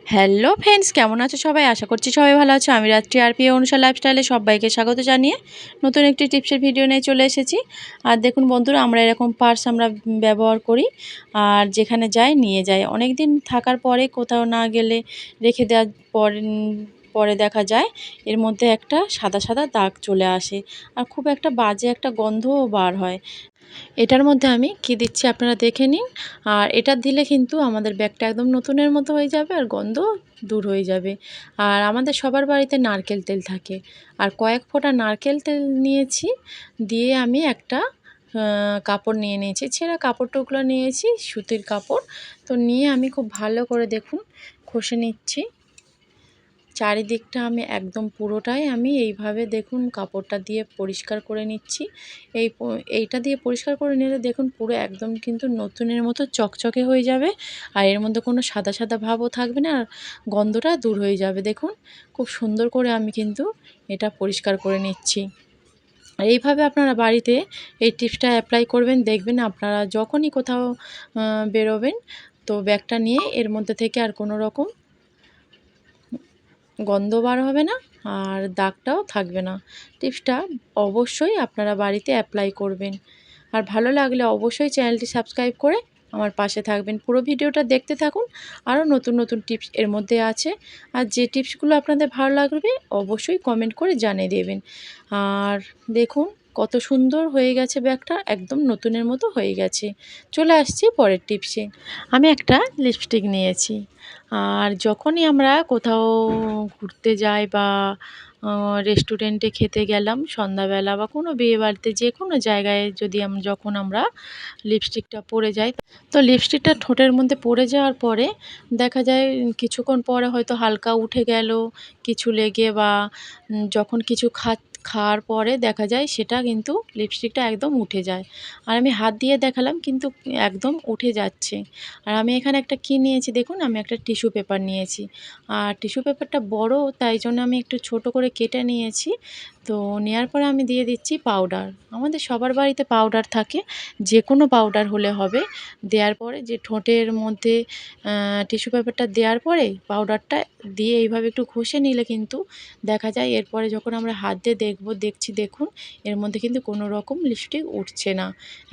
Hello friends, কেমন আছো সবাই? আশা করছি সবাই ভালো আছো। আমি রাত্রি আর প্রিয় অনুষা লাইফস্টাইলে সবাইকে স্বাগত জানিয়ে নতুন একটি টিপসের ভিডিও নিয়ে চলে এসেছি। আর দেখুন বন্ধুরা, আমরা এরকম পার্স আমরা ব্যবহার করি আর যেখানে যাই নিয়ে যাই। অনেক দিন থাকার পরে কোথাও না গেলে রেখে দেওয়ার পরে দেখা যায় এর মধ্যে একটা সাদা সাদা দাগ চলে আসে আর খুব একটা বাজে একটা গন্ধও বার হয়। এটার মধ্যে আমি কি দিচ্ছি আপনারা দেখে নিন। আর এটা দিলে কিন্তু আমাদের ব্যাগটা একদম নতুনের মতো হয়ে যাবে আর গন্ধ দূর হয়ে যাবে। আর আমাদের সবার বাড়িতে নারকেল তেল থাকে, আর কয়েক ফোঁটা নারকেল তেল নিয়েছি, দিয়ে আমি একটা কাপড় নিয়ে নিয়েছি, ছেঁড়া কাপড় টুকরো নিয়েছি, সুতির কাপড়। তো নিয়ে আমি খুব ভালো করে দেখুন ঘষে নিচ্ছি চারিদিকটা। আমি একদম পুরোটাই আমি এইভাবে দেখুন কাপড়টা দিয়ে পরিষ্কার করে নিচ্ছি। এইটা দিয়ে পরিষ্কার করে নিলে দেখুন পুরো একদম কিন্তু নতুনের মতো চকচকে হয়ে যাবে। আর এর মধ্যে কোনো সাদা সাদা ভাবও থাকবে না, আর গন্ধটা দূর হয়ে যাবে। দেখুন খুব সুন্দর করে আমি কিন্তু এটা পরিষ্কার করে নিচ্ছি। আর এইভাবে আপনারা বাড়িতে এই টিপসটা অ্যাপ্লাই করবেন, দেখবেন আপনারা যখনই কোথাও বেরোবেন তো ব্যাগটা নিয়ে এর মধ্যে থেকে আর কোনো রকম গন্ধ বার হবে না আর দাগটাও থাকবে না। টিপসটা অবশ্যই আপনারা বাড়িতে অ্যাপ্লাই করবেন। আর ভালো লাগলে অবশ্যই চ্যানেলটি সাবস্ক্রাইব করে আমার পাশে থাকবেন। পুরো ভিডিওটা দেখতে থাকুন, আরও নতুন নতুন টিপস এর মধ্যে আছে। আর যে টিপসগুলো আপনাদের ভালো লাগবে অবশ্যই কমেন্ট করে জানিয়ে দেবেন। আর দেখুন কত সুন্দর হয়ে গেছে ব্যাগটা, একদম নতুনের মতো হয়ে গেছে। চলে আসছি পরের টিপসে। আমি একটা লিপস্টিক নিয়েছি, আর যখনই আমরা কোথাও ঘুরতে যাই বা রেস্টুরেন্টে খেতে গেলাম সন্ধ্যাবেলা বা কোনো বিয়েবাড়িতে যে কোনো জায়গায় যদি যখন আমরা লিপস্টিকটা পরে যাই, তো লিপস্টিকটা ঠোঁটের মধ্যে পড়ে যাওয়ার পরে দেখা যায় কিছুক্ষণ পরে হয়তো হালকা উঠে গেল কিছু লেগে, বা যখন কিছু খাওয়ার পরে দেখা যায় সেটা কিন্তু লিপস্টিকটা একদম উঠে যায়। আর আমি হাত দিয়ে দেখালাম কিন্তু একদম উঠে যাচ্ছে। আর আমি এখানে একটা কী নিয়েছি দেখুন, আমি একটা টিস্যু পেপার নিয়েছি। আর টিস্যু পেপারটা বড়, তাই জন্য আমি একটু ছোট করে কেটে নিয়েছি। তো নেওয়ার পরে আমি দিয়ে দিচ্ছি পাউডার। আমাদের সবার বাড়িতে পাউডার থাকে, যে কোনো পাউডার হলে হবে। দেওয়ার পরে যে ঠোঁটের মধ্যে টিস্যু পেপারটা দেওয়ার পরে পাউডারটা দিয়ে এইভাবে একটু ঘষে নিলে কিন্তু দেখা যায় এরপরে যখন আমরা হাত দিয়ে দেখছি দেখুন এর মধ্যে কিন্তু কোনো রকম লিপস্টিক উঠছে না,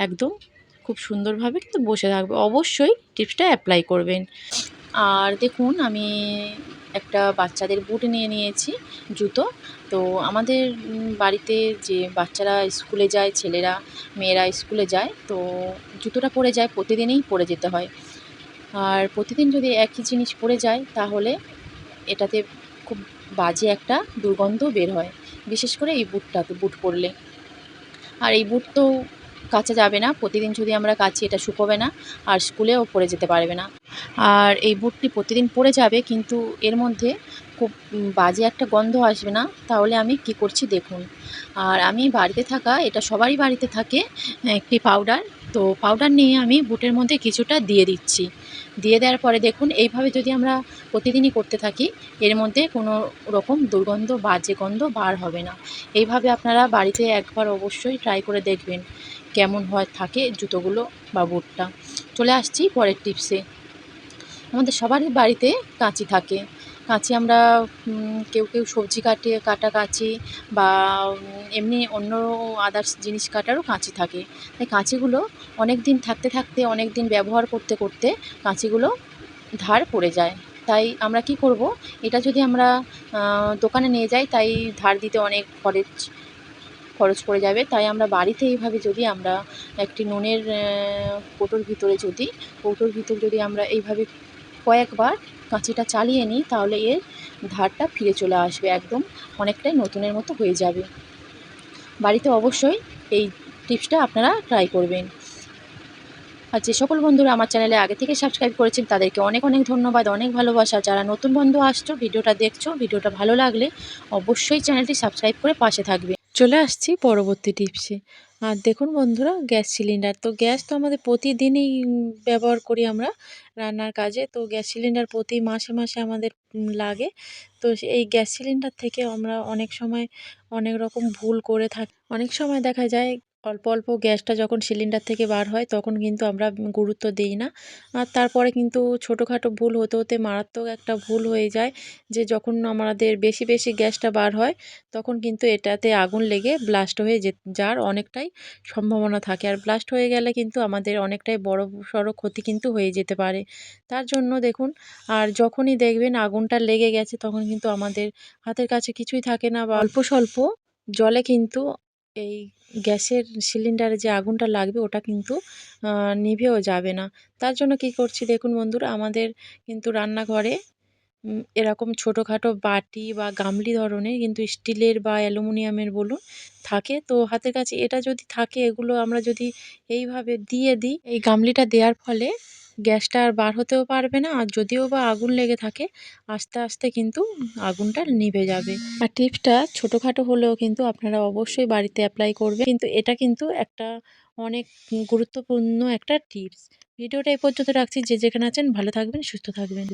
একদম খুব সুন্দরভাবে কিন্তু বসে থাকবে। অবশ্যই টিপসটা অ্যাপ্লাই করবেন। আর দেখুন আমি একটা বাচ্চাদের বুট নিয়ে নিয়েছি, জুতো। তো আমাদের বাড়িতে যে বাচ্চারা স্কুলে যায়, ছেলেরা মেয়েরা স্কুলে যায়, তো জুতোটা পরে যায়, প্রতিদিনই পরে যেতে হয়। আর প্রতিদিন যদি একই জিনিস পরে যায় তাহলে এটাতে খুব বাজে একটা দুর্গন্ধ বের হয়, বিশেষ করে এই বুট পরলে। আর এই বুট তো কাচা যাবে না, প্রতিদিন যদি আমরা কাচি এটা শুকোবে না, আর স্কুলেও পরে যেতে পারবে না। আর এই বুটটি প্রতিদিন পরে যাবে কিন্তু এর মধ্যে খুব বাজে একটা গন্ধ আসবে না। তাহলে আমি কি করছি দেখুন। আর আমি বাড়িতে থাকা, এটা সবারই বাড়িতে থাকে, একটি পাউডার। তো পাউডার নিয়ে আমি বুটের মধ্যে কিছুটা দিয়ে দিচ্ছি। দিয়ে দেওয়ার পরে দেখুন এইভাবে যদি আমরা প্রতিদিনই করতে থাকি এর মধ্যে কোনো রকম দুর্গন্ধ বাজে গন্ধ বার হবে না। এইভাবে আপনারা বাড়িতে একবার অবশ্যই ট্রাই করে দেখবেন কেমন থাকে জুতোগুলো বা বুটটা। চলে আসছি পরের টিপসে। আমাদের সবারই বাড়িতে কাঁচি থাকে। কাঁচি আমরা কেউ কেউ সবজি কাটা কাঁচি বা এমনি অন্য আদার্স জিনিস কাটারও কাঁচি থাকে। তাই কাঁচিগুলো অনেক দিন থাকতে থাকতে, অনেক দিন ব্যবহার করতে করতে কাঁচিগুলো ধার পড়ে যায়। তাই আমরা কি করব, এটা যদি আমরা দোকানে নিয়ে যাই তাই ধার দিতে অনেক খরচ পড়ে যাবে। তাই আমরা বাড়িতে এইভাবে যদি আমরা একটি নুনের কৌটোর ভিতর যদি আমরা এইভাবে কয়েকবার কাঁচিটা চালিয়ে নিই তাহলে এর ধারটা ফিরে চলে আসবে, একদম অনেকটাই নতুনের মতো হয়ে যাবে। বাড়িতে অবশ্যই এই টিপসটা আপনারা ট্রাই করবেন। আর যে সকল বন্ধুরা আমার চ্যানেলে আগে থেকে সাবস্ক্রাইব করেছেন তাদেরকে অনেক অনেক ধন্যবাদ, অনেক ভালোবাসা। যারা নতুন বন্ধু আসছো, ভিডিওটা দেখছো, ভিডিওটা ভালো লাগলে অবশ্যই চ্যানেলটি সাবস্ক্রাইব করে পাশে থাকবে। চলে আসছি পরবর্তী টিপসে। আর দেখুন বন্ধুরা, গ্যাস সিলিন্ডার। তো গ্যাস তো আমাদের প্রতিদিনই ব্যবহার করি আমরা রান্নার কাজে। তো গ্যাস সিলিন্ডার প্রতি মাসে মাসে আমাদের লাগে। তো এই গ্যাস সিলিন্ডার থেকে আমরা অনেক সময় অনেক রকম ভুল করে থাকি। অনেক সময় দেখা যায় অল্প অল্প গ্যাসটা যখন সিলিন্ডার থেকে বার হয় তখন কিন্তু আমরা গুরুত্ব দিই না। আর তারপরে কিন্তু ছোটোখাটো ভুল হতে হতে মারাত্মক একটা ভুল হয়ে যায়, যে যখন আমাদের বেশি বেশি গ্যাসটা বার হয় তখন কিন্তু এটাতে আগুন লেগে ব্লাস্ট হয়ে যাওয়ার অনেকটাই সম্ভাবনা থাকে। আর ব্লাস্ট হয়ে গেলে কিন্তু আমাদের অনেকটাই বড় সড়ো ক্ষতি কিন্তু হয়ে যেতে পারে। তার জন্য দেখুন, আর যখনই দেখবেন আগুনটা লেগে গেছে তখন কিন্তু আমাদের হাতের কাছে কিছুই থাকে না, বা অল্প স্বল্প জলে কিন্তু এই গ্যাসের সিলিন্ডারে যে আগুনটা লাগবে ওটা কিন্তু নিভেও যাবে না। তার জন্য কি করছি দেখুন বন্ধুরা, আমাদের কিন্তু রান্নাঘরে এরকম ছোটোখাটো বাটি বা গামলি ধরনের কিন্তু স্টিলের বা অ্যালুমিনিয়ামের বলুন থাকে। তো হাতের কাছে এটা যদি থাকে, এগুলো আমরা যদি এইভাবে দিয়ে দিই, এই গামলিটা দেওয়ার ফলে গ্যাসটা আর বার হতেও পারবে না, আর যদিও বা আগুন লেগে থাকে আস্তে আস্তে কিন্তু আগুনটা নিভে যাবে। আর টিপসটা ছোটোখাটো হলেও কিন্তু আপনারা অবশ্যই বাড়িতে অ্যাপ্লাই করবেন, কিন্তু এটা কিন্তু একটা অনেক গুরুত্বপূর্ণ একটা টিপস। ভিডিওটা এই পর্যন্ত রাখছি। যে যেখানে আছেন ভালো থাকবেন, সুস্থ থাকবেন।